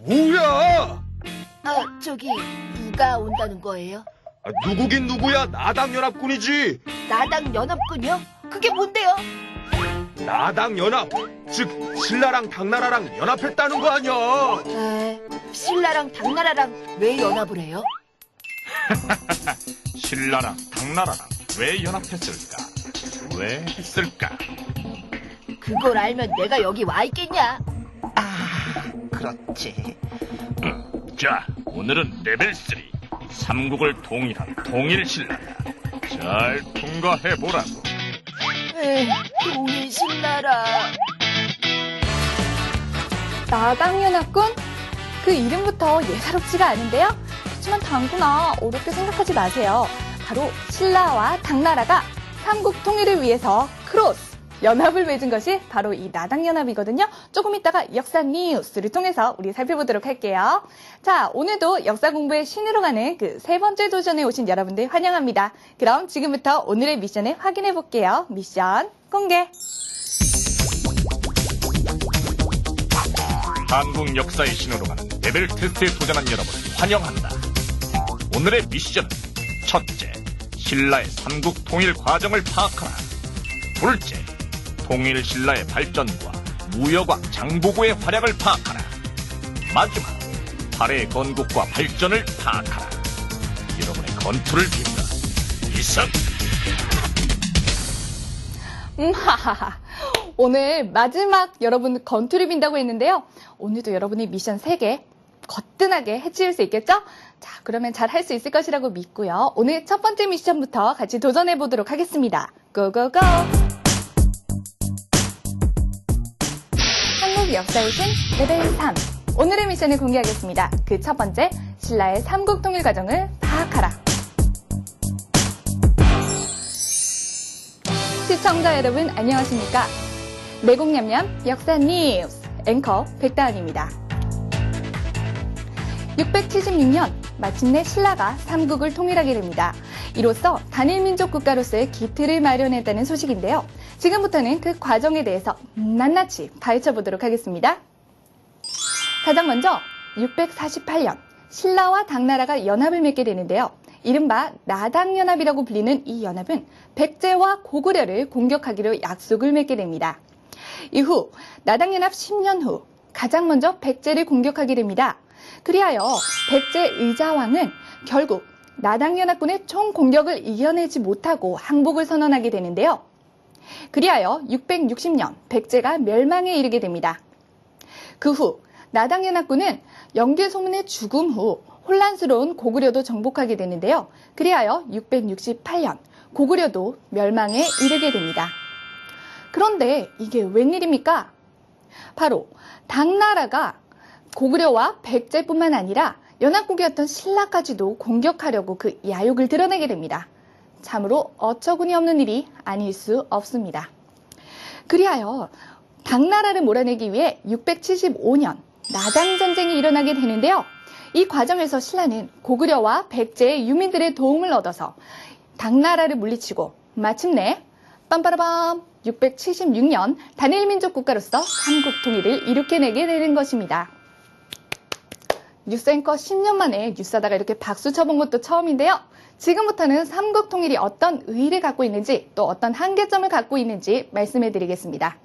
뭐야? 저기 누가 온다는 거예요? 누구긴 누구야? 나당연합군이지. 나당연합군이요? 그게 뭔데요? 나당연합, 즉 신라랑 당나라랑 연합했다는 거 아니야? 신라랑 당나라랑 왜 연합을 해요? 신라랑 당나라랑 왜 연합했을까? 왜 했을까? 그걸 알면 내가 여기 와 있겠냐? 그렇지. 자, 오늘은 레벨 3. 삼국을 통일한 통일신라야. 잘 통과해보라고. 동일 신라라. 나당연합군? 그 이름부터 예사롭지가 않은데요? 그렇지만 당구나 어렵게 생각하지 마세요. 바로 신라와 당나라가 삼국 통일을 위해서 크로스, 연합을 맺은 것이 바로 이 나당연합이거든요. 조금 이따가 역사 뉴스를 통해서 우리 살펴보도록 할게요. 자, 오늘도 역사 공부의 신으로 가는 그 세 번째 도전에 오신 여러분들 환영합니다. 그럼 지금부터 오늘의 미션을 확인해 볼게요. 미션 공개! 한국 역사의 신으로 가는 레벨 테스트에 도전한 여러분을 환영한다. 오늘의 미션은 첫째, 신라의 삼국 통일 과정을 파악하라. 둘째, 통일 신라의 발전과 무역왕 장보고의 활약을 파악하라. 마지막, 발해의 건국과 발전을 파악하라. 여러분의 건투를 빈다. 이상. 하하하. 오늘 마지막 여러분 건투를 빈다고 했는데요. 오늘도 여러분이 미션 3개 거뜬하게 해치울 수 있겠죠? 자, 그러면 잘 할 수 있을 것이라고 믿고요. 오늘 첫 번째 미션부터 같이 도전해 보도록 하겠습니다. 고고고! 한국 역사의 신 레벨 3. 오늘의 미션을 공개하겠습니다. 그 첫 번째, 신라의 삼국 통일 과정을 파악하라. 시청자 여러분 안녕하십니까? 내공냠냠 역사 뉴스 앵커 백다은입니다. 676년 마침내 신라가 삼국을 통일하게 됩니다. 이로써 단일민족 국가로서의 기틀을 마련했다는 소식인데요. 지금부터는 그 과정에 대해서 낱낱이 파헤쳐보도록 하겠습니다. 가장 먼저 648년 신라와 당나라가 연합을 맺게 되는데요. 이른바 나당연합이라고 불리는 이 연합은 백제와 고구려를 공격하기로 약속을 맺게 됩니다. 이후 나당연합 10년 후 가장 먼저 백제를 공격하게 됩니다. 그리하여 백제 의자왕은 결국 나당연합군의 총공격을 이겨내지 못하고 항복을 선언하게 되는데요. 그리하여 660년 백제가 멸망에 이르게 됩니다. 그 후 나당연합군은 영계소문의 죽음 후 혼란스러운 고구려도 정복하게 되는데요. 그리하여 668년 고구려도 멸망에 이르게 됩니다. 그런데 이게 웬일입니까? 바로 당나라가 고구려와 백제뿐만 아니라 연합국이었던 신라까지도 공격하려고 그 야욕을 드러내게 됩니다. 참으로 어처구니 없는 일이 아닐 수 없습니다. 그리하여 당나라를 몰아내기 위해 675년 나당전쟁이 일어나게 되는데요. 이 과정에서 신라는 고구려와 백제의 유민들의 도움을 얻어서 당나라를 물리치고 마침내 빰빠라밤 676년 단일민족 국가로서 삼국 통일을 일으켜내게 되는 것입니다. 뉴스앵커 10년 만에 뉴스하다가 이렇게 박수 쳐본 것도 처음인데요. 지금부터는 삼국 통일이 어떤 의의를 갖고 있는지 또 어떤 한계점을 갖고 있는지 말씀해 드리겠습니다.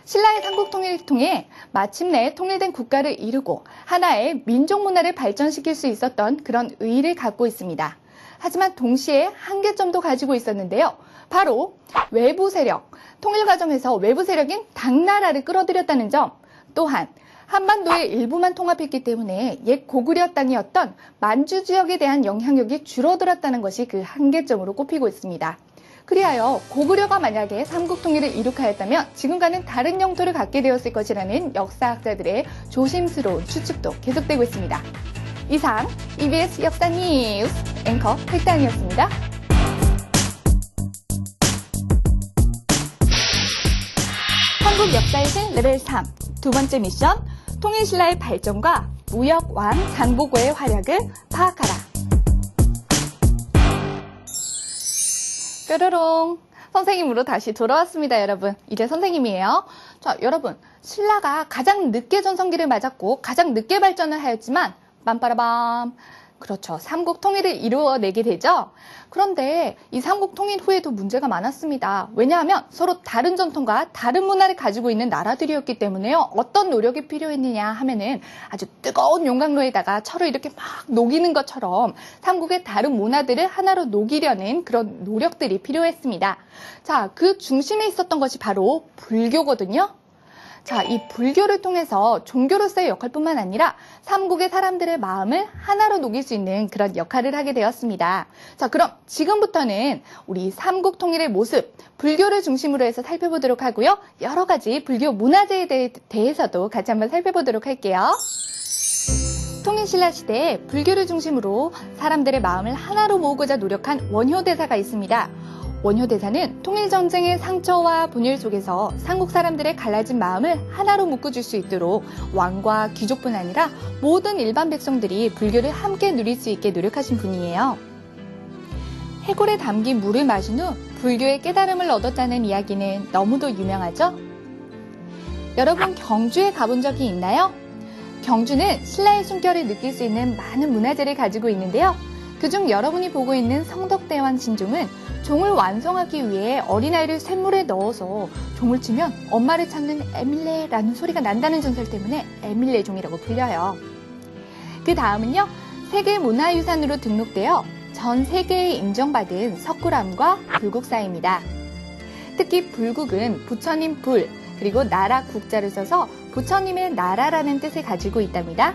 신라의 삼국 통일을 통해 마침내 통일된 국가를 이루고 하나의 민족 문화를 발전시킬 수 있었던 그런 의의를 갖고 있습니다. 하지만 동시에 한계점도 가지고 있었는데요. 바로 외부 세력, 통일 과정에서 외부 세력인 당나라를 끌어들였다는 점, 또한 한반도의 일부만 통합했기 때문에 옛 고구려 땅이었던 만주 지역에 대한 영향력이 줄어들었다는 것이 그 한계점으로 꼽히고 있습니다. 그리하여 고구려가 만약에 삼국통일을 이룩하였다면 지금과는 다른 영토를 갖게 되었을 것이라는 역사학자들의 조심스러운 추측도 계속되고 있습니다. 이상 EBS 역사 뉴스 앵커 백다은이었습니다. 한국 역사의 신 레벨 3 두 번째 미션, 통일신라의 발전과 무역왕 장보고의 활약을 파악하라. 뾰로롱. 선생님으로 다시 돌아왔습니다, 여러분. 이제 선생님이에요. 자, 여러분. 신라가 가장 늦게 전성기를 맞았고 가장 늦게 발전을 하였지만 빰빠라밤. 그렇죠. 삼국 통일을 이루어내게 되죠. 그런데 이 삼국 통일 후에도 문제가 많았습니다. 왜냐하면 서로 다른 전통과 다른 문화를 가지고 있는 나라들이었기 때문에요. 어떤 노력이 필요했느냐 하면은 아주 뜨거운 용광로에다가 철을 이렇게 막 녹이는 것처럼 삼국의 다른 문화들을 하나로 녹이려는 그런 노력들이 필요했습니다. 자, 그 중심에 있었던 것이 바로 불교거든요. 자, 이 불교를 통해서 종교로서의 역할뿐만 아니라 삼국의 사람들의 마음을 하나로 녹일 수 있는 그런 역할을 하게 되었습니다. 자, 그럼 지금부터는 우리 삼국 통일의 모습, 불교를 중심으로 해서 살펴보도록 하고요. 여러 가지 불교 문화재에 대해서도 같이 한번 살펴보도록 할게요. 통일신라 시대에 불교를 중심으로 사람들의 마음을 하나로 모으고자 노력한 원효대사가 있습니다. 원효대사는 통일전쟁의 상처와 분열 속에서 삼국 사람들의 갈라진 마음을 하나로 묶어줄 수 있도록 왕과 귀족뿐 아니라 모든 일반 백성들이 불교를 함께 누릴 수 있게 노력하신 분이에요. 해골에 담긴 물을 마신 후 불교의 깨달음을 얻었다는 이야기는 너무도 유명하죠? 여러분 경주에 가본 적이 있나요? 경주는 신라의 숨결을 느낄 수 있는 많은 문화재를 가지고 있는데요. 그중 여러분이 보고 있는 성덕대왕 신종은 종을 완성하기 위해 어린아이를 샘물에 넣어서 종을 치면 엄마를 찾는 에밀레라는 소리가 난다는 전설 때문에 에밀레종이라고 불려요. 그 다음은요, 세계문화유산으로 등록되어 전 세계에 인정받은 석굴암과 불국사입니다. 특히 불국은 부처님 불, 그리고 나라 국자를 써서 부처님의 나라라는 뜻을 가지고 있답니다.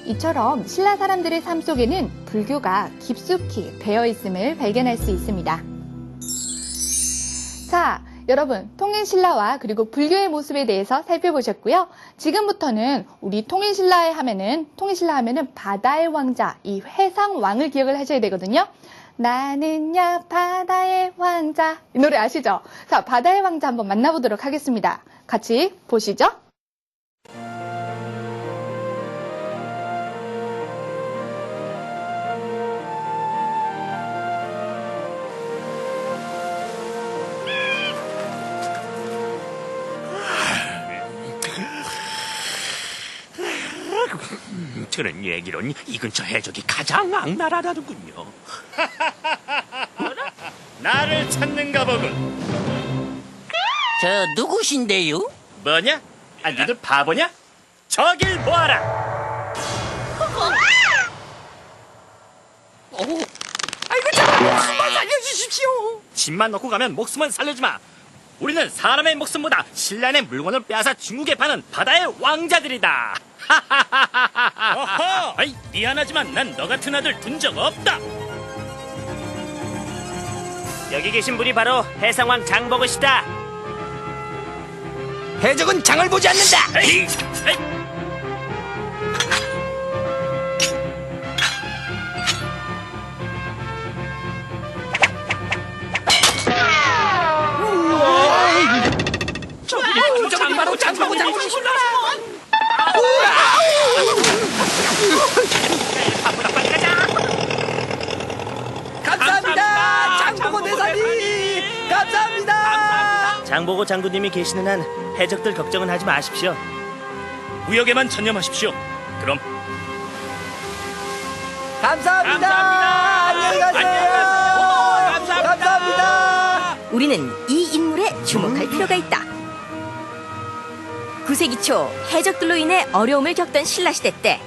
이처럼 신라 사람들의 삶 속에는 불교가 깊숙이 배어 있음을 발견할 수 있습니다. 자, 여러분 통일신라와 그리고 불교의 모습에 대해서 살펴보셨고요. 지금부터는 우리 통일신라 하면은 바다의 왕자, 이 회상왕을 기억을 하셔야 되거든요. 나는야 바다의 왕자, 이 노래 아시죠? 자, 바다의 왕자 한번 만나보도록 하겠습니다. 같이 보시죠. 들은 얘기론 이 근처 해적이 가장 악랄하다는군요. 나를 찾는가 보군. 저 누구신데요? 뭐냐? 아, 니들 바보냐? 저길 보아라. 아이고, 제발 목숨만 살려주십시오. 집만 넣고 가면 목숨은 살려주마. 우리는 사람의 목숨보다 신라의 물건을 빼앗아 중국에 파는 바다의 왕자들이다. 어허! 아이, 미안하지만 난 너 같은 아들 둔 적 없다. 여기 계신 분이 바로 해상왕 장보고시다. 해적은 장을 보지 않는다. 에이, 에이. 저기 바로 장보고 장군이시다. 빨리 가자. 감사합니다, 장보고 대사님. 감사합니다. 장보고 장군님이 계시는 한 해적들 걱정은 하지 마십시오. 무역에만 전념하십시오. 그럼 감사합니다. 안녕히 가세요. 감사합니다. 우리는 이 인물에 주목할 필요가 있다. 9세기 초 해적들로 인해 어려움을 겪던 신라시대 때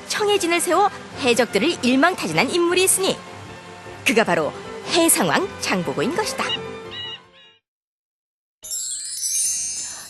청해진을 세워 해적들을 일망타진한 인물이 있으니 그가 바로 해상왕 장보고인 것이다.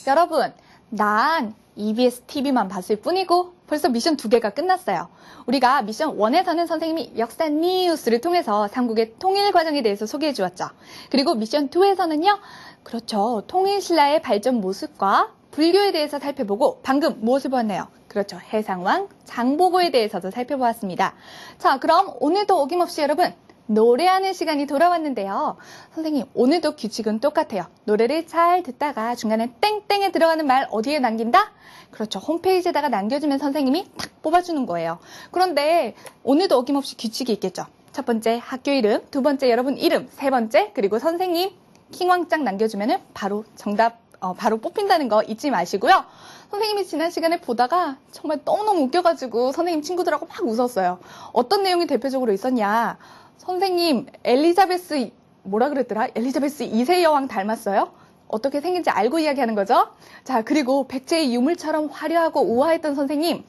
여러분, 난 EBS TV만 봤을 뿐이고 벌써 미션 2개가 끝났어요. 우리가 미션 1에서는 선생님이 역사 뉴스를 통해서 삼국의 통일 과정에 대해서 소개해 주었죠. 그리고 미션 2에서는요, 그렇죠, 통일신라의 발전 모습과 불교에 대해서 살펴보고 방금 무엇을 보았나요? 그렇죠, 해상왕 장보고에 대해서도 살펴보았습니다. 자, 그럼 오늘도 어김없이 여러분 노래하는 시간이 돌아왔는데요. 선생님, 오늘도 규칙은 똑같아요. 노래를 잘 듣다가 중간에 땡땡에 들어가는 말 어디에 남긴다? 그렇죠, 홈페이지에다가 남겨주면 선생님이 탁 뽑아주는 거예요. 그런데 오늘도 어김없이 규칙이 있겠죠. 첫 번째 학교 이름, 두 번째 여러분 이름, 세 번째 그리고 선생님 킹왕짱 남겨주면은 바로 정답, 바로 뽑힌다는 거 잊지 마시고요. 선생님이 지난 시간에 보다가 정말 너무너무 웃겨가지고 선생님 친구들하고 막 웃었어요. 어떤 내용이 대표적으로 있었냐. 선생님, 엘리자베스, 뭐라 그랬더라? 엘리자베스 2세 여왕 닮았어요? 어떻게 생긴지 알고 이야기하는 거죠? 자, 그리고 백제의 유물처럼 화려하고 우아했던 선생님.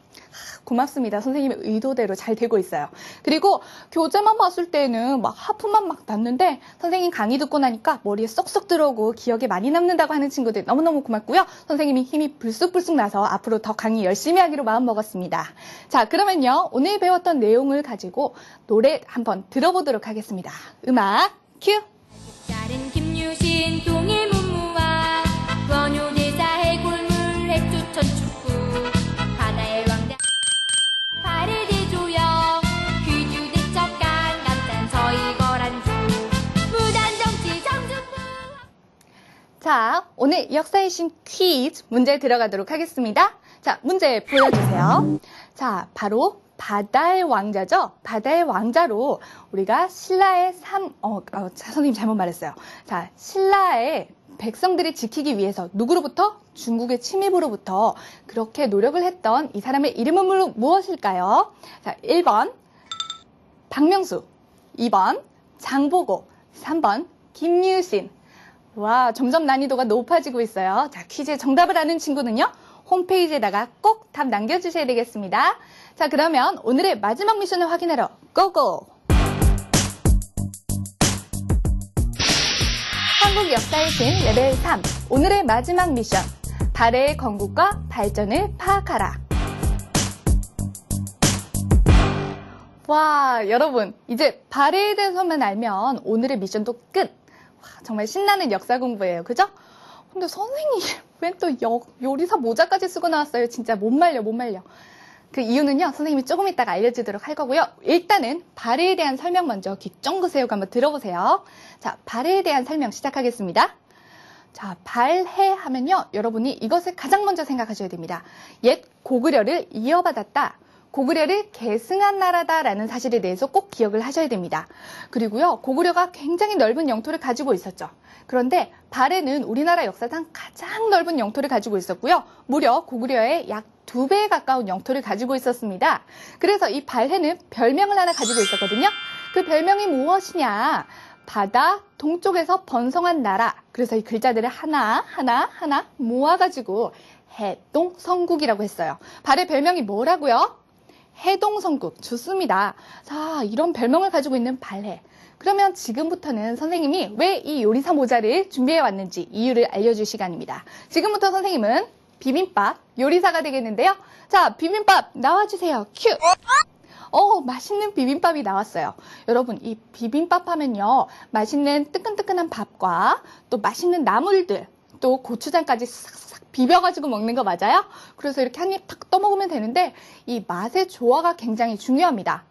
고맙습니다. 선생님의 의도대로 잘 되고 있어요. 그리고 교재만 봤을 때는 막 하품만 막 났는데 선생님 강의 듣고 나니까 머리에 쏙쏙 들어오고 기억에 많이 남는다고 하는 친구들 너무너무 고맙고요. 선생님이 힘이 불쑥불쑥 나서 앞으로 더 강의 열심히 하기로 마음먹었습니다. 자, 그러면요. 오늘 배웠던 내용을 가지고 노래 한번 들어보도록 하겠습니다. 음악 큐! 다른 김유신 동해 문무와 원효대사 해골물 핵조천 축구 하나의 왕자 파레대조영 귀주대척간 감탄 서이거란주 무단정치 정중부. 자, 오늘 역사의 신 퀴즈 문제 들어가도록 하겠습니다. 자, 문제 보여주세요. 자, 바로 바다의 왕자죠? 바다의 왕자로 우리가 신라의 선생님 잘못 말했어요. 자, 신라의 백성들이 지키기 위해서 누구로부터? 중국의 침입으로부터 그렇게 노력을 했던 이 사람의 이름은 무엇일까요? 자, 1번 박명수, 2번 장보고, 3번 김유신. 와, 점점 난이도가 높아지고 있어요. 자, 퀴즈의 정답을 아는 친구는요, 홈페이지에다가 꼭 답 남겨주셔야 되겠습니다. 자, 그러면 오늘의 마지막 미션을 확인하러 고고! 한국 역사의 신 레벨 3 오늘의 마지막 미션 발해의 건국과 발전을 파악하라. 와, 여러분 이제 발해에 대해서만 알면 오늘의 미션도 끝. 와, 정말 신나는 역사 공부예요. 그죠? 근데 선생님 왜 또 요리사 모자까지 쓰고 나왔어요? 진짜 못 말려. 그 이유는요, 선생님이 조금 이따가 알려주도록 할 거고요. 일단은 발해에 대한 설명 먼저 귀 쫑긋 세우고 한번 들어보세요. 자, 발해에 대한 설명 시작하겠습니다. 자, 발해 하면요, 여러분이 이것을 가장 먼저 생각하셔야 됩니다. 옛 고구려를 이어받았다. 고구려를 계승한 나라다라는 사실에 대해서 꼭 기억을 하셔야 됩니다. 그리고요, 고구려가 굉장히 넓은 영토를 가지고 있었죠. 그런데 발해는 우리나라 역사상 가장 넓은 영토를 가지고 있었고요. 무려 고구려의 약 2배에 가까운 영토를 가지고 있었습니다. 그래서 이 발해는 별명을 하나 가지고 있었거든요. 그 별명이 무엇이냐? 바다 동쪽에서 번성한 나라. 그래서 이 글자들을 하나 모아가지고 해동성국이라고 했어요. 발해 별명이 뭐라고요? 해동성국. 좋습니다. 자, 이런 별명을 가지고 있는 발해. 그러면 지금부터는 선생님이 왜 이 요리사 모자를 준비해 왔는지 이유를 알려줄 시간입니다. 지금부터 선생님은 비빔밥 요리사가 되겠는데요. 자, 비빔밥 나와주세요. 큐! 맛있는 비빔밥이 나왔어요. 여러분, 이 비빔밥 하면요, 맛있는 뜨끈뜨끈한 밥과 또 맛있는 나물들, 또 고추장까지 싹싹 비벼가지고 먹는 거 맞아요? 그래서 이렇게 한 입 탁 떠먹으면 되는데 이 맛의 조화가 굉장히 중요합니다.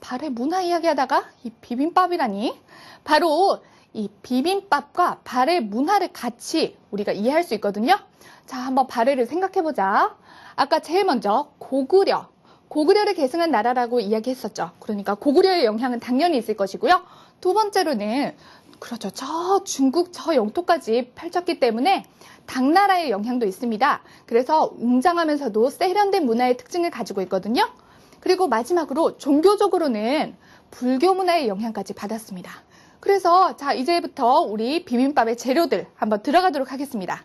발해 문화 이야기하다가 이 비빔밥이라니? 바로 이 비빔밥과 발해 문화를 같이 우리가 이해할 수 있거든요. 자, 한번 발해를 생각해보자. 아까 제일 먼저 고구려를 계승한 나라라고 이야기했었죠. 그러니까 고구려의 영향은 당연히 있을 것이고요. 두 번째로는 그렇죠, 저 중국 저 영토까지 펼쳤기 때문에 당나라의 영향도 있습니다. 그래서 웅장하면서도 세련된 문화의 특징을 가지고 있거든요. 그리고 마지막으로 종교적으로는 불교 문화의 영향까지 받았습니다. 그래서 자, 이제부터 우리 비빔밥의 재료들 한번 들어가도록 하겠습니다.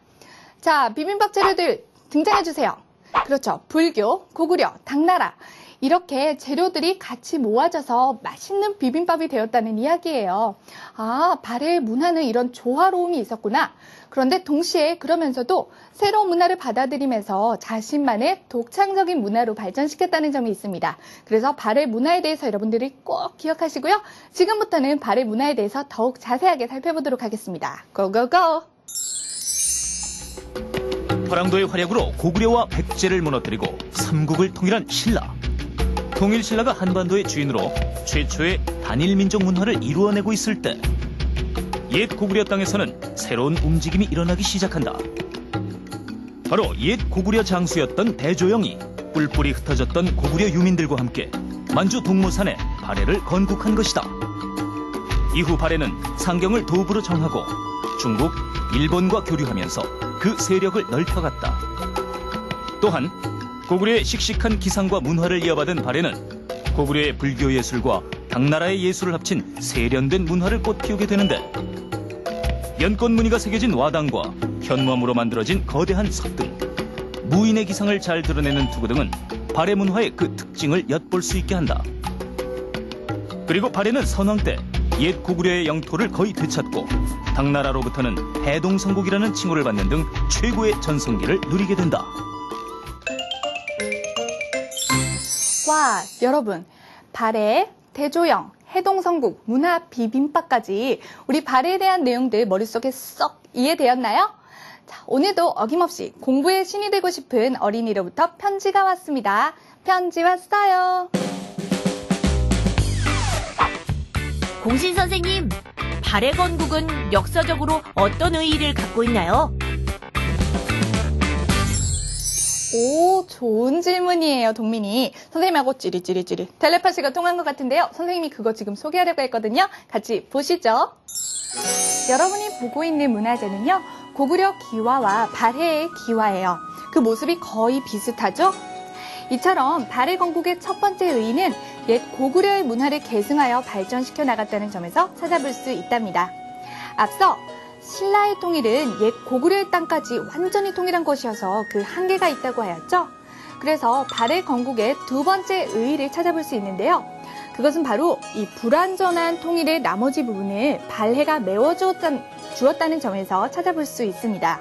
자, 비빔밥 재료들 등장해주세요. 그렇죠. 불교, 고구려, 당나라 이렇게 재료들이 같이 모아져서 맛있는 비빔밥이 되었다는 이야기예요. 아, 발해의 문화는 이런 조화로움이 있었구나. 그런데 동시에 그러면서도 새로운 문화를 받아들이면서 자신만의 독창적인 문화로 발전시켰다는 점이 있습니다. 그래서 발해 문화에 대해서 여러분들이 꼭 기억하시고요. 지금부터는 발해 문화에 대해서 더욱 자세하게 살펴보도록 하겠습니다. 고고고! 화랑도의 활약으로 고구려와 백제를 무너뜨리고 삼국을 통일한 신라. 통일신라가 한반도의 주인으로 최초의 단일민족 문화를 이루어내고 있을 때 옛 고구려 땅에서는 새로운 움직임이 일어나기 시작한다. 바로 옛 고구려 장수였던 대조영이 뿔뿔이 흩어졌던 고구려 유민들과 함께 만주 동모산에 발해를 건국한 것이다. 이후 발해는 상경을 도읍으로 정하고 중국, 일본과 교류하면서 그 세력을 넓혀갔다. 또한 고구려의 씩씩한 기상과 문화를 이어받은 발해는 고구려의 불교 예술과 당나라의 예술을 합친 세련된 문화를 꽃피우게 되는데, 연꽃 무늬가 새겨진 와당과 현무암으로 만들어진 거대한 석등, 무인의 기상을 잘 드러내는 투구 등은 발해 문화의 그 특징을 엿볼 수 있게 한다. 그리고 발해는 선왕 때 옛 고구려의 영토를 거의 되찾고 당나라로부터는 해동성국이라는 칭호를 받는 등 최고의 전성기를 누리게 된다. 와, 여러분, 발해, 대조영, 해동성국, 문화 비빔밥까지 우리 발해에 대한 내용들 머릿속에 쏙 이해되었나요? 자, 오늘도 어김없이 공부의 신이 되고 싶은 어린이로부터 편지가 왔습니다. 편지 왔어요. 공신 선생님, 발해 건국은 역사적으로 어떤 의의를 갖고 있나요? 오, 좋은 질문이에요, 동민이. 선생님하고 찌리찌리찌리 텔레파시가 통한 것 같은데요. 선생님이 그거 지금 소개하려고 했거든요. 같이 보시죠. 여러분이 보고 있는 문화재는요, 고구려 기와와 발해의 기와예요. 그 모습이 거의 비슷하죠? 이처럼 발해 건국의 첫 번째 의의는 옛 고구려의 문화를 계승하여 발전시켜 나갔다는 점에서 찾아볼 수 있답니다. 앞서 신라의 통일은 옛 고구려의 땅까지 완전히 통일한 것이어서 그 한계가 있다고 하였죠. 그래서 발해 건국의 두 번째 의의를 찾아볼 수 있는데요. 그것은 바로 이 불완전한 통일의 나머지 부분을 발해가 메워주었다는 점에서 찾아볼 수 있습니다.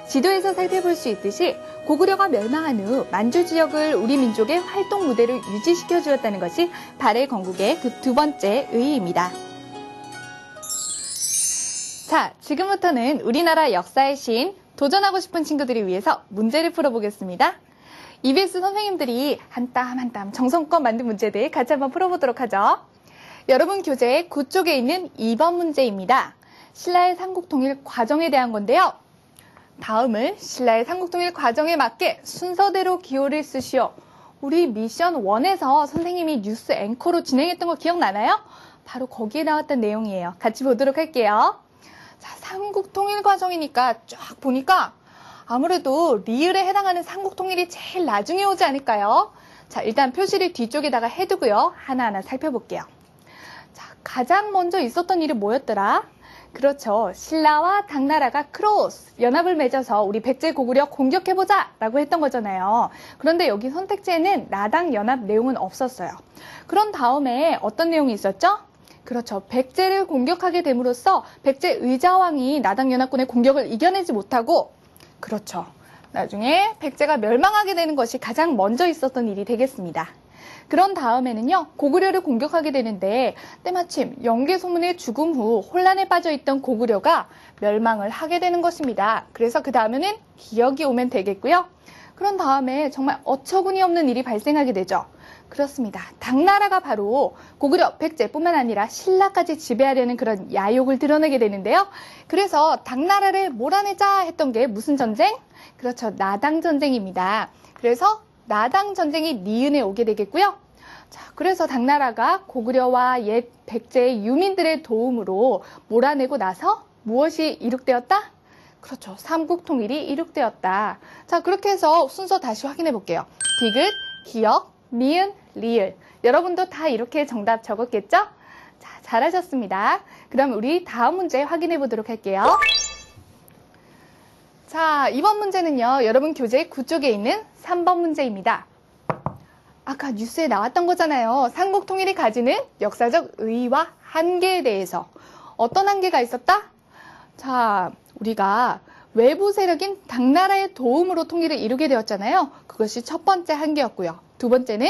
지도에서 살펴볼 수 있듯이 고구려가 멸망한 후 만주 지역을 우리 민족의 활동 무대로 유지시켜 주었다는 것이 발해 건국의 그 두 번째 의의입니다. 자, 지금부터는 우리나라 역사의 신, 도전하고 싶은 친구들을 위해서 문제를 풀어보겠습니다. EBS 선생님들이 한 땀 한 땀 정성껏 만든 문제들 같이 한번 풀어보도록 하죠. 여러분 교재 9쪽에 있는 2번 문제입니다. 신라의 삼국통일 과정에 대한 건데요. 다음을 신라의 삼국통일 과정에 맞게 순서대로 기호를 쓰시오. 우리 미션 1에서 선생님이 뉴스 앵커로 진행했던 거 기억나나요? 바로 거기에 나왔던 내용이에요. 같이 보도록 할게요. 자, 삼국통일 과정이니까 쫙 보니까 아무래도 리을에 해당하는 삼국통일이 제일 나중에 오지 않을까요? 자, 일단 표시를 뒤쪽에다가 해두고요. 하나하나 살펴볼게요. 자, 가장 먼저 있었던 일이 뭐였더라? 그렇죠. 신라와 당나라가 크로스, 연합을 맺어서 우리 백제 고구려 공격해보자 라고 했던 거잖아요. 그런데 여기 선택지에는 나당 연합 내용은 없었어요. 그런 다음에 어떤 내용이 있었죠? 그렇죠. 백제를 공격하게 됨으로써 백제 의자왕이 나당 연합군의 공격을 이겨내지 못하고, 그렇죠. 나중에 백제가 멸망하게 되는 것이 가장 먼저 있었던 일이 되겠습니다. 그런 다음에는요, 고구려를 공격하게 되는데 때마침 영계소문의 죽음 후 혼란에 빠져있던 고구려가 멸망을 하게 되는 것입니다. 그래서 그 다음에는 기억이 오면 되겠고요. 그런 다음에 정말 어처구니 없는 일이 발생하게 되죠. 그렇습니다. 당나라가 바로 고구려, 백제뿐만 아니라 신라까지 지배하려는 그런 야욕을 드러내게 되는데요. 그래서 당나라를 몰아내자 했던 게 무슨 전쟁? 그렇죠. 나당 전쟁입니다. 그래서 나당 전쟁이 니은에 오게 되겠고요. 자, 그래서 당나라가 고구려와 옛 백제의 유민들의 도움으로 몰아내고 나서 무엇이 이룩되었다? 그렇죠. 삼국통일이 이룩되었다. 자, 그렇게 해서 순서 다시 확인해 볼게요. 디귿, 기역, 미은, 리을. 여러분도 다 이렇게 정답 적었겠죠? 자, 잘하셨습니다. 그럼 우리 다음 문제 확인해 보도록 할게요. 자, 이번 문제는요, 여러분 교재 9쪽에 있는 3번 문제입니다. 아까 뉴스에 나왔던 거잖아요. 삼국통일이 가지는 역사적 의의와 한계에 대해서. 어떤 한계가 있었다? 자, 우리가 외부 세력인 당나라의 도움으로 통일을 이루게 되었잖아요. 그것이 첫 번째 한계였고요. 두 번째는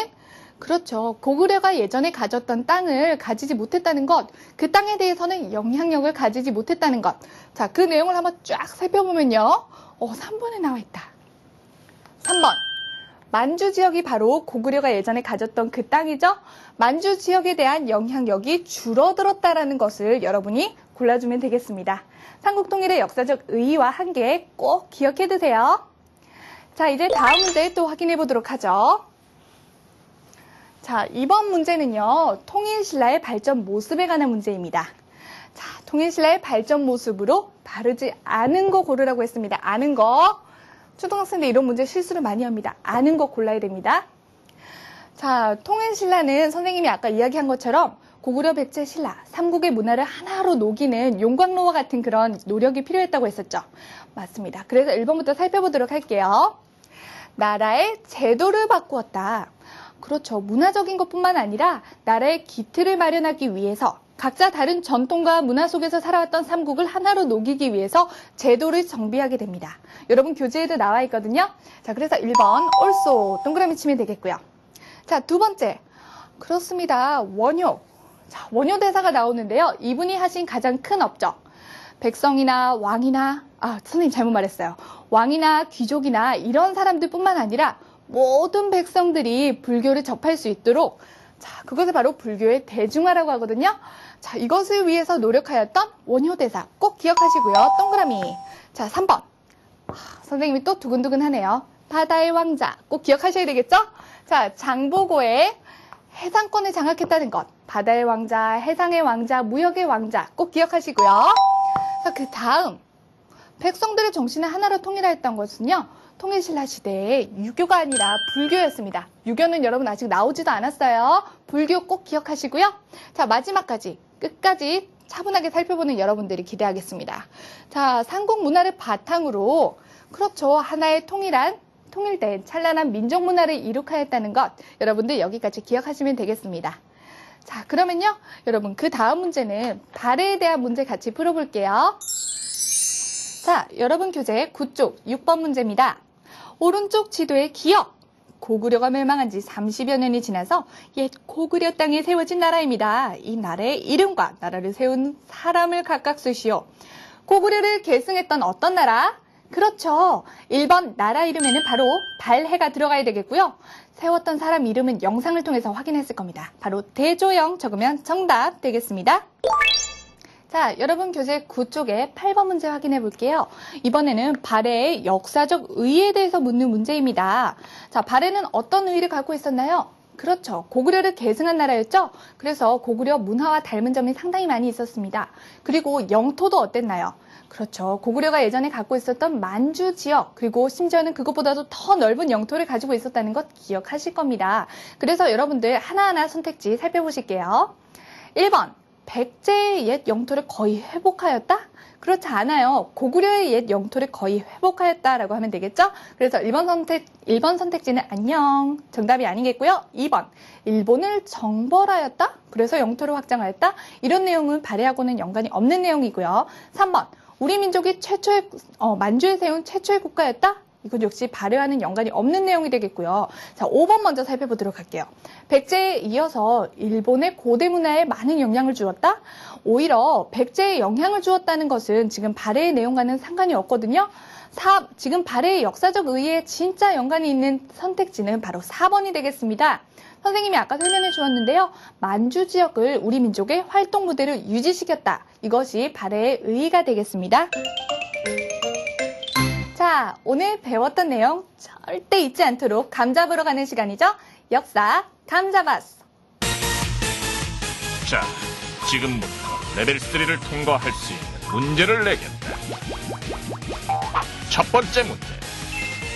그렇죠. 고구려가 예전에 가졌던 땅을 가지지 못했다는 것, 그 땅에 대해서는 영향력을 가지지 못했다는 것. 자, 그 내용을 한번 쫙 살펴보면요. 3번에 나와 있다. 3번. 만주 지역이 바로 고구려가 예전에 가졌던 그 땅이죠. 만주 지역에 대한 영향력이 줄어들었다라는 것을 여러분이 골라주면 되겠습니다. 삼국통일의 역사적 의의와 한계 꼭 기억해 두세요. 자, 이제 다음 문제 또 확인해 보도록 하죠. 자, 이번 문제는요, 통일신라의 발전 모습에 관한 문제입니다. 자, 통일신라의 발전 모습으로 다르지 않은 거 고르라고 했습니다. 아는 거. 초등학생들 이런 문제 실수를 많이 합니다. 아는 거 골라야 됩니다. 자, 통일신라는 선생님이 아까 이야기한 것처럼 고구려, 백제, 신라, 삼국의 문화를 하나로 녹이는 용광로와 같은 그런 노력이 필요했다고 했었죠. 맞습니다. 그래서 1번부터 살펴보도록 할게요. 나라의 제도를 바꾸었다. 그렇죠. 문화적인 것뿐만 아니라 나라의 기틀을 마련하기 위해서 각자 다른 전통과 문화 속에서 살아왔던 삼국을 하나로 녹이기 위해서 제도를 정비하게 됩니다. 여러분 교재에도 나와 있거든요. 자, 그래서 1번 also 동그라미 치면 되겠고요. 자, 두 번째. 그렇습니다. 원효. 자, 원효 대사가 나오는데요. 이분이 하신 가장 큰 업적. 백성이나 왕이나, 선생님 잘못 말했어요. 왕이나 귀족이나 이런 사람들뿐만 아니라 모든 백성들이 불교를 접할 수 있도록, 자, 그것을 바로 불교의 대중화라고 하거든요. 자, 이것을 위해서 노력하였던 원효 대사 꼭 기억하시고요. 동그라미. 자, 3번. 선생님이 또 두근두근 하네요. 바다의 왕자 꼭 기억하셔야 되겠죠? 자, 장보고의 해상권을 장악했다는 것. 바다의 왕자, 해상의 왕자, 무역의 왕자 꼭 기억하시고요. 자, 그 다음 백성들의 정신을 하나로 통일하였던 것은요. 통일신라 시대에 유교가 아니라 불교였습니다. 유교는 여러분 아직 나오지도 않았어요. 불교 꼭 기억하시고요. 자, 마지막까지 끝까지 차분하게 살펴보는 여러분들이 기대하겠습니다. 자, 삼국 문화를 바탕으로 그렇죠. 하나의 통일된 찬란한 민족 문화를 이룩하였다는 것 여러분들 여기까지 기억하시면 되겠습니다. 자, 그러면요. 여러분 그 다음 문제는 발해에 대한 문제 같이 풀어볼게요. 자, 여러분 교재 9쪽 6번 문제입니다. 오른쪽 지도의 기억. 고구려가 멸망한 지 30여 년이 지나서 옛 고구려 땅에 세워진 나라입니다. 이 나라의 이름과 나라를 세운 사람을 각각 쓰시오. 고구려를 계승했던 어떤 나라? 그렇죠. 1번 나라 이름에는 바로 발해가 들어가야 되겠고요. 세웠던 사람 이름은 영상을 통해서 확인했을 겁니다. 바로 대조영 적으면 정답 되겠습니다. 자, 여러분 교재 9쪽에 8번 문제 확인해 볼게요. 이번에는 발해의 역사적 의의에 대해서 묻는 문제입니다. 자, 발해는 어떤 의의를 갖고 있었나요? 그렇죠. 고구려를 계승한 나라였죠. 그래서 고구려 문화와 닮은 점이 상당히 많이 있었습니다. 그리고 영토도 어땠나요? 그렇죠. 고구려가 예전에 갖고 있었던 만주 지역, 그리고 심지어는 그것보다도 더 넓은 영토를 가지고 있었다는 것 기억하실 겁니다. 그래서 여러분들 하나하나 선택지 살펴보실게요. 1번, 백제의 옛 영토를 거의 회복하였다? 그렇지 않아요. 고구려의 옛 영토를 거의 회복하였다라고 하면 되겠죠? 그래서 1번 선택지는 안녕. 정답이 아니겠고요. 2번, 일본을 정벌하였다? 그래서 영토를 확장하였다? 이런 내용은 발해하고는 연관이 없는 내용이고요. 3번, 우리 민족이 최초의 만주에 세운 최초의 국가였다? 이건 역시 발해와는 연관이 없는 내용이 되겠고요. 자, 5번 먼저 살펴보도록 할게요. 백제에 이어서 일본의 고대 문화에 많은 영향을 주었다? 오히려 백제에 영향을 주었다는 것은 지금 발해의 내용과는 상관이 없거든요. 지금 발해의 역사적 의의에 진짜 연관이 있는 선택지는 바로 4번이 되겠습니다. 선생님이 아까 설명해 주었는데요. 만주 지역을 우리 민족의 활동 무대로 유지시켰다. 이것이 발해의 의의가 되겠습니다. 자, 오늘 배웠던 내용 절대 잊지 않도록 감 잡으러 가는 시간이죠. 역사 감 잡았어. 자, 지금부터 레벨 3를 통과할 수 있는 문제를 내겠다. 첫 번째 문제.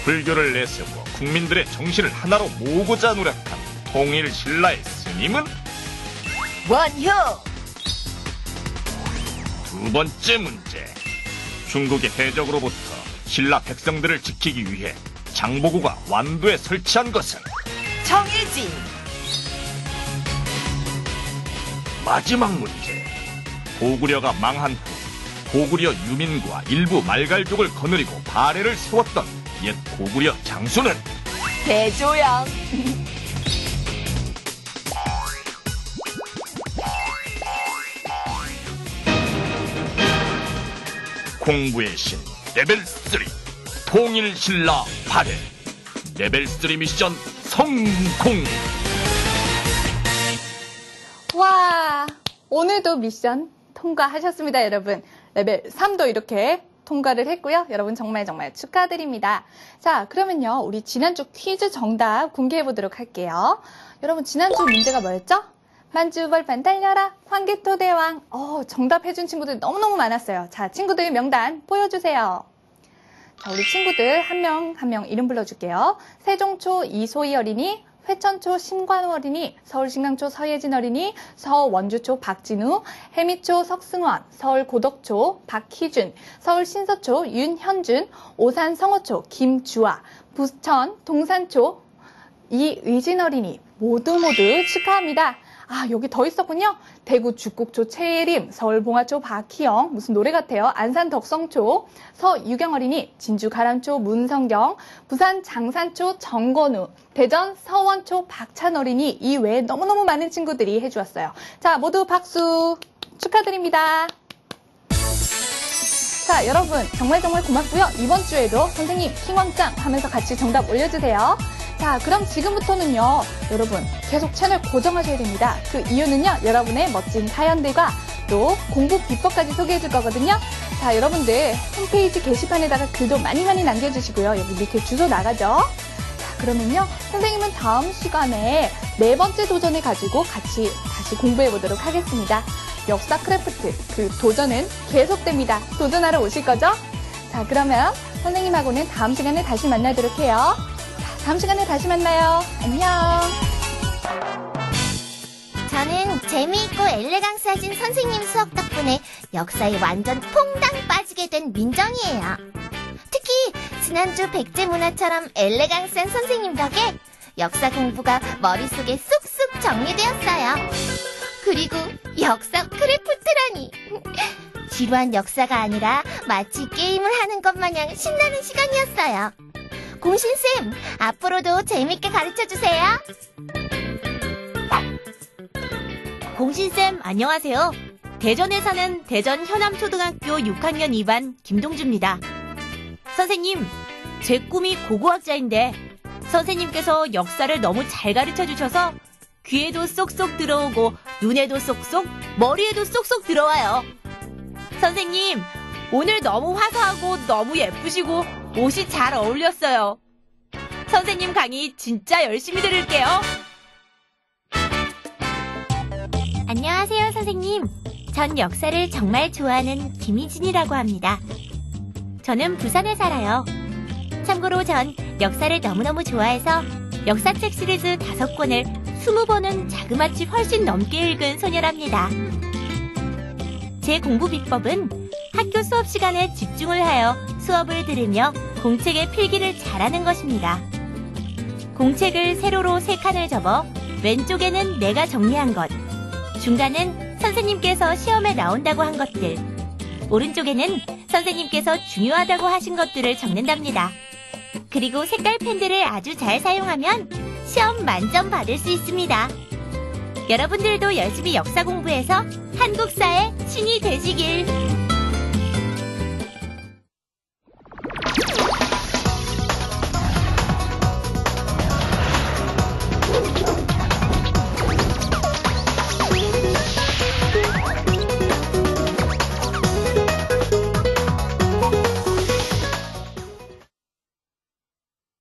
불교를 내세우고 국민들의 정신을 하나로 모으고자 노력한 통일신라의 스님은? 원효. 두 번째 문제. 중국의 해적으로부터 신라 백성들을 지키기 위해 장보고가 완도에 설치한 것은? 정일진. 마지막 문제. 고구려가 망한 후 고구려 유민과 일부 말갈족을 거느리고 발해를 세웠던 옛 고구려 장수는? 대조영. 공부의 신 레벨 3 통일신라 발해 레벨 3 미션 성공. 와, 오늘도 미션 통과하셨습니다, 여러분. 레벨 3도 이렇게 통과를 했고요. 여러분 정말 축하드립니다. 자, 그러면요. 우리 지난주 퀴즈 정답 공개해 보도록 할게요. 여러분 지난주 문제가 뭐였죠? 만주벌판 달려라 황개토대왕. 정답해준 친구들 너무너무 많았어요. 자, 친구들 명단 보여주세요. 자, 우리 친구들 한 명 한 명 이름 불러줄게요. 세종초 이소희 어린이, 회천초 심관우 어린이, 서울신강초 서예진 어린이, 서원주초 박진우, 해미초 석승원, 서울고덕초 박희준, 서울신서초 윤현준, 오산 성호초 김주아, 부천 동산초 이의진 어린이 모두 축하합니다. 여기 더 있었군요. 대구 죽곡초 최예림, 서울 봉화초 박희영, 무슨 노래 같아요. 안산 덕성초 서유경 어린이, 진주 가람초 문성경, 부산 장산초 정건우, 대전 서원초 박찬 어린이, 이 외에 너무너무 많은 친구들이 해주었어요. 자, 모두 박수 축하드립니다. 자, 여러분 정말 고맙고요. 이번 주에도 선생님 킹왕짱 하면서 같이 정답 올려주세요. 자, 그럼 지금부터는요, 여러분 계속 채널 고정하셔야 됩니다. 그 이유는요, 여러분의 멋진 사연들과 또 공부 비법까지 소개해 줄 거거든요. 자, 여러분들 홈페이지 게시판에다가 글도 많이 남겨주시고요. 여기 밑에 주소 나가죠. 자, 그러면요, 선생님은 다음 시간에 4번째 도전을 가지고 같이 다시 공부해 보도록 하겠습니다. 역사 크래프트, 그 도전은 계속됩니다. 도전하러 오실 거죠? 자, 그러면 선생님하고는 다음 시간에 다시 만나도록 해요. 다음 시간에 다시 만나요. 안녕. 저는 재미있고 엘레강스하신 선생님 수업 덕분에 역사에 완전 퐁당 빠지게 된 민정이에요. 특히 지난주 백제문화처럼 엘레강스한 선생님 덕에 역사 공부가 머릿속에 쑥쑥 정리되었어요. 그리고 역사 크래프트라니. 지루한 역사가 아니라 마치 게임을 하는 것 마냥 신나는 시간이었어요. 공신쌤, 앞으로도 재밌게 가르쳐주세요. 공신쌤, 안녕하세요. 대전에 사는 대전 현암초등학교 6학년 2반 김동주입니다. 선생님, 제 꿈이 고고학자인데 선생님께서 역사를 너무 잘 가르쳐주셔서 귀에도 쏙쏙 들어오고 눈에도 쏙쏙, 머리에도 쏙쏙 들어와요. 선생님, 오늘 너무 화사하고 너무 예쁘시고 옷이 잘 어울렸어요. 선생님 강의 진짜 열심히 들을게요. 안녕하세요, 선생님. 전 역사를 정말 좋아하는 김희진이라고 합니다. 저는 부산에 살아요. 참고로 전 역사를 너무너무 좋아해서 역사책 시리즈 5권을 20번은 자그마치 훨씬 넘게 읽은 소녀랍니다. 제 공부 비법은 학교 수업 시간에 집중을 하여 수업을 들으며 공책에 필기를 잘하는 것입니다. 공책을 세로로 3칸을 접어 왼쪽에는 내가 정리한 것, 중간은 선생님께서 시험에 나온다고 한 것들, 오른쪽에는 선생님께서 중요하다고 하신 것들을 적는답니다. 그리고 색깔 펜들을 아주 잘 사용하면 시험 만점 받을 수 있습니다. 여러분들도 열심히 역사 공부해서 한국사의 신이 되시길.